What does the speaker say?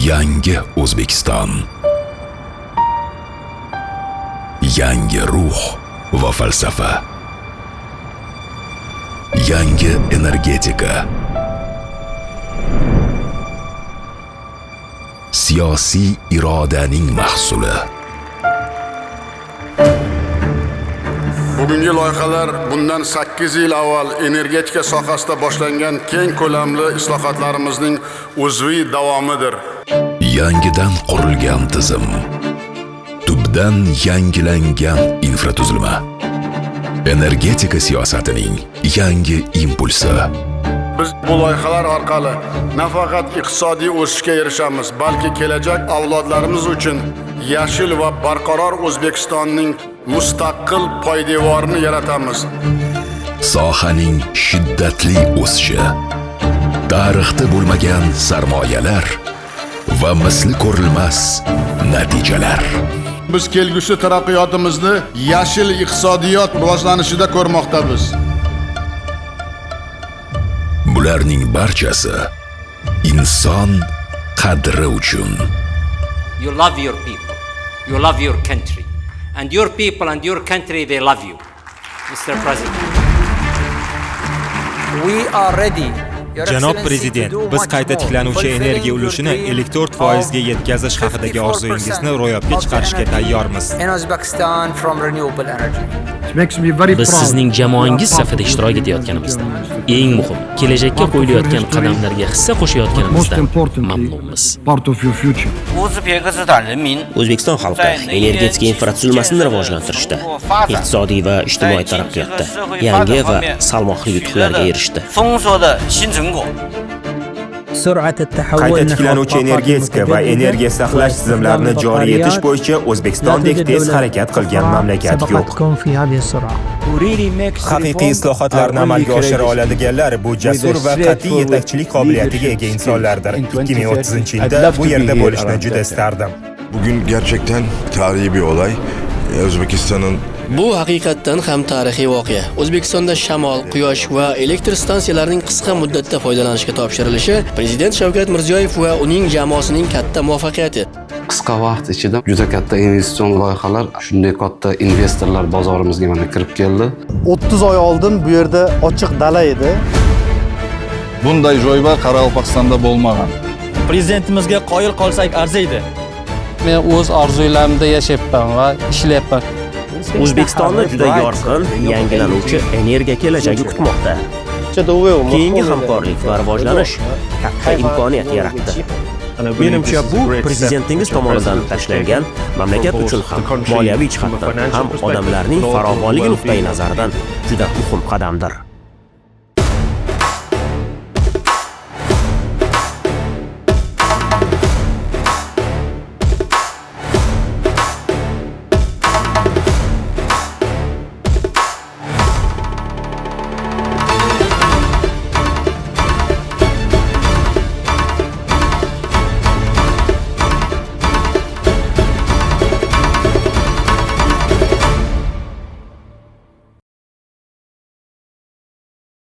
Yangi O'zbekiston. Yangi ruh va falsafa. Yangi energetika. Siyosiy irodaning mahsuli. Bugungi loyihalar bundan 8 yil avval energetika sohasida boshlangan keng ko'lamli islohotlarimizning uzviy davomidir. Yangidan qurilgan tizim. Tubdan yangilangan infratuzilma. Energetika siyosatining yangi impulsi. Biz bu loyihalar orqali nafaqat iqtisodiy o'sishga erishamiz, balki kelajak avlodlarimiz uchun yashil va barqaror O'zbekistonning mustaqil poydevorini yaratamiz. Sohaning shiddatli o'sishi, tarixda bo'lmagan sarmoyalar va misli ko'rilmas natijalar. Biz kelgusi taraqqiyotimizni yashil iqtisodiyot rivojlanishida ko'rmoqdamiz. Bularning barchasi inson qadri uchun. You love your people, you love your country, and your people and your country, they love you, Mr. President. We are ready. Janob Prezident, biz qayta tiklanuvchi energiya ulushini 54% ga yetkazish haqidagi orzungizni ro'yobga chiqarishga tayyormiz. Biz sizning jamoangiz safida ishtirok etayotganimizdan, eng muhim, kelajakka qo'yilayotgan qadamlarga hissa qo'shayotganimizdan mamnunmiz. O'zbekiston xalqi energetika infratuzilmasini rivojlantirishda, iqtisodiy va ijtimoiy taraqqiyotda yangi va salmoqli yutuqlarga erishdi. Qayta tiklanuvchi energetika va energiya saqlash tizimlarini joriy etish bo'yicha O'zbekistondek tez harakat qilgan mamlakat yo'q. Haqiqiy islohotlarni amalga oshira oladiganlar bu jasur va qat'iy yetakchilik qobiliyatiga ega insonlardir. 2030-yilda bu yerda bo'lishni juda istardim. Bugün gerçekten tarihi bir olay. O'zbekistonning Bu haqiqatdan ham tarixiy voqea. O'zbekistonda shamol, quyosh va elektr stansiyalarining qisqa muddatda foydalanishga topshirilishi Prezident Shavkat Mirziyoyev va uning jamoasining katta muvaffaqiyati. Qisqa vaqt ichida juda katta investitsion loyihalar, shunday katta investorlar bozorimizga mana kirib keldi. 30 oy oldin bu yerda ochiq dala edi. Bunday joyba Qoraqalpog'istonda bo'lmagan. Prezidentimizga qoyil qolsak arziydi. Men o'z orzularimda yashayapman va ishlayapman. O'zbekistonni juda yorqin, yangilanuvchi energiya kelajagi kutmoqda. Keyingi hamkorlik va rivojlanish katta imkoniyat yaratdi. Menimcha bu prezidentingiz tomonidan tashlangan mamlakat uchun ham moliyaviy jihatdan ham odamlarning farovonligi nuqtai nazaridan juda muhim qadamdir.